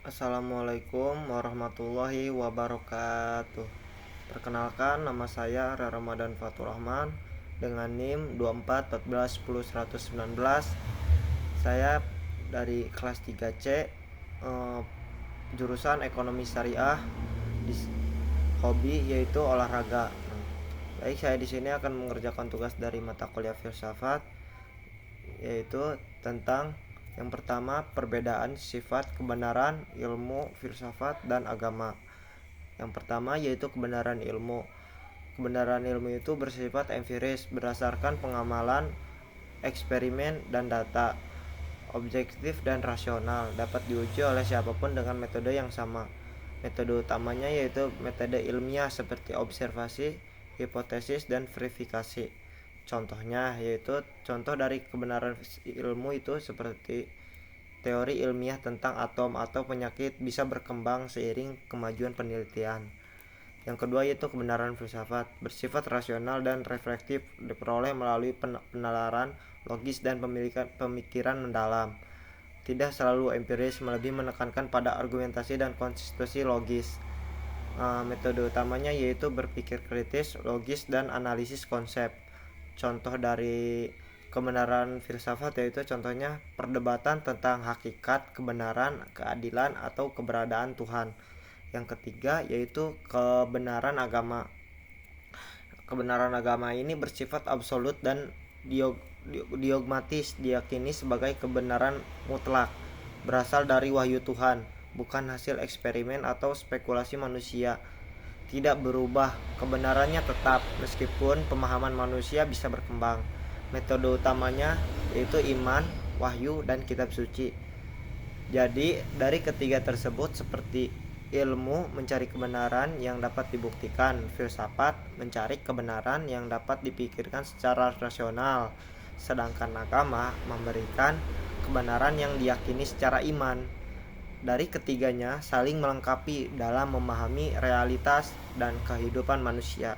Assalamualaikum warahmatullahi wabarakatuh. Perkenalkan, nama saya Ramadan Fatur Rahman dengan NIM 24 14 10 119. Saya dari kelas 3C, jurusan Ekonomi Syariah, di hobi yaitu olahraga. Baik, saya di sini akan mengerjakan tugas dari mata kuliah filsafat, yaitu tentang yang pertama, perbedaan sifat kebenaran, ilmu, filsafat, dan agama. Yang pertama yaitu kebenaran ilmu. Kebenaran ilmu itu bersifat empiris, berdasarkan pengamalan, eksperimen, dan data. Objektif dan rasional, dapat diuji oleh siapapun dengan metode yang sama. Metode utamanya yaitu metode ilmiah seperti observasi, hipotesis, dan verifikasi. Contohnya yaitu contoh dari kebenaran ilmu itu seperti teori ilmiah tentang atom atau penyakit bisa berkembang seiring kemajuan penelitian. Yang kedua yaitu kebenaran filsafat, bersifat rasional dan reflektif, diperoleh melalui penalaran logis dan pemikiran mendalam. Tidak selalu empiris, lebih menekankan pada argumentasi dan konsistensi logis. Metode utamanya yaitu berpikir kritis, logis, dan analisis konsep. Contoh dari kebenaran filsafat yaitu contohnya perdebatan tentang hakikat, kebenaran, keadilan, atau keberadaan Tuhan. Yang ketiga yaitu kebenaran agama. Kebenaran agama ini bersifat absolut dan dogmatis, diyakini sebagai kebenaran mutlak, berasal dari wahyu Tuhan, bukan hasil eksperimen atau spekulasi manusia. Tidak berubah, kebenarannya tetap meskipun pemahaman manusia bisa berkembang. Metode utamanya yaitu iman, wahyu, dan kitab suci. Jadi dari ketiga tersebut, seperti ilmu mencari kebenaran yang dapat dibuktikan, filsafat mencari kebenaran yang dapat dipikirkan secara rasional, sedangkan agama memberikan kebenaran yang diyakini secara iman. Dari ketiganya saling melengkapi dalam memahami realitas dan kehidupan manusia.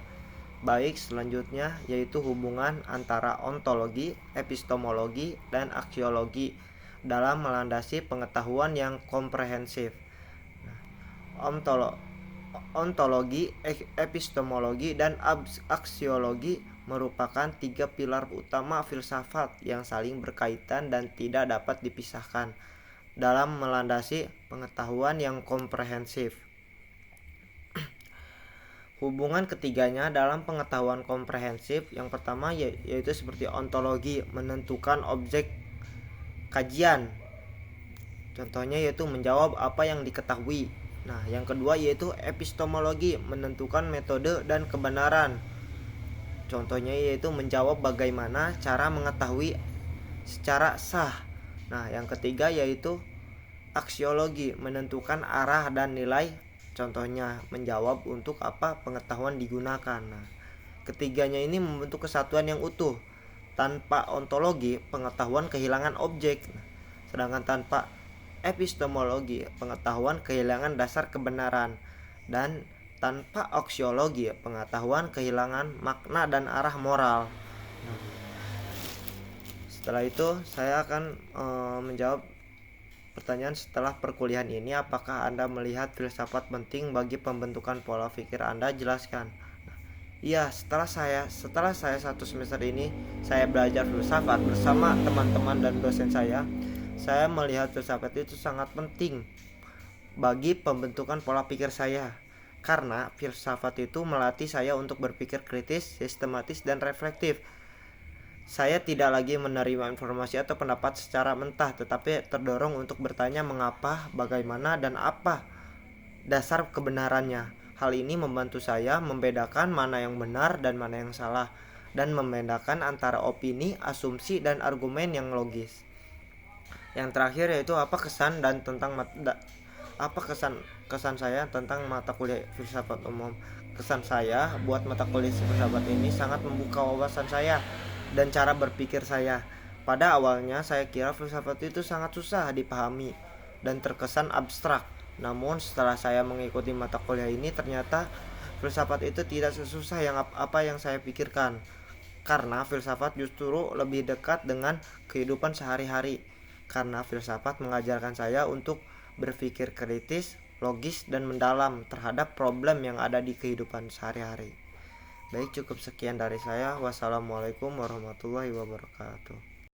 Baik, selanjutnya yaitu hubungan antara ontologi, epistemologi, dan aksiologi dalam melandasi pengetahuan yang komprehensif. Ontologi, epistemologi, dan aksiologi merupakan tiga pilar utama filsafat yang saling berkaitan dan tidak dapat dipisahkan dalam melandasi pengetahuan yang komprehensif. Hubungan ketiganya dalam pengetahuan komprehensif, yang pertama yaitu seperti ontologi, menentukan objek kajian. Contohnya yaitu menjawab apa yang diketahui. Nah, yang kedua yaitu epistemologi, menentukan metode dan kebenaran. Contohnya yaitu menjawab bagaimana cara mengetahui secara sah. Nah, yang ketiga yaitu aksiologi, menentukan arah dan nilai. Contohnya menjawab untuk apa pengetahuan digunakan. Nah, ketiganya ini membentuk kesatuan yang utuh. Tanpa ontologi, pengetahuan kehilangan objek. Sedangkan tanpa epistemologi, pengetahuan kehilangan dasar kebenaran. Dan tanpa aksiologi, pengetahuan kehilangan makna dan arah moral. Nah, setelah itu saya akan menjawab pertanyaan setelah perkuliahan ini. Apakah Anda melihat filsafat penting bagi pembentukan pola pikir Anda? Jelaskan. Iya, setelah saya satu semester ini saya belajar filsafat bersama teman-teman dan dosen saya melihat filsafat itu sangat penting bagi pembentukan pola pikir saya. Karena filsafat itu melatih saya untuk berpikir kritis, sistematis, dan reflektif. Saya tidak lagi menerima informasi atau pendapat secara mentah, tetapi terdorong untuk bertanya mengapa, bagaimana, dan apa dasar kebenarannya. Hal ini membantu saya membedakan mana yang benar dan mana yang salah, dan membedakan antara opini, asumsi, dan argumen yang logis. Yang terakhir yaitu apa kesan saya tentang mata kuliah filsafat umum. Kesan saya buat mata kuliah filsafat ini sangat membuka wawasan saya dan cara berpikir saya. Pada awalnya saya kira filsafat itu sangat susah dipahami dan terkesan abstrak. Namun setelah saya mengikuti mata kuliah ini, ternyata filsafat itu tidak sesusah apa yang saya pikirkan. Karena filsafat justru lebih dekat dengan kehidupan sehari-hari. Karena filsafat mengajarkan saya untuk berpikir kritis, logis, dan mendalam terhadap problem yang ada di kehidupan sehari-hari. Baik, cukup sekian dari saya. Wassalamualaikum warahmatullahi wabarakatuh.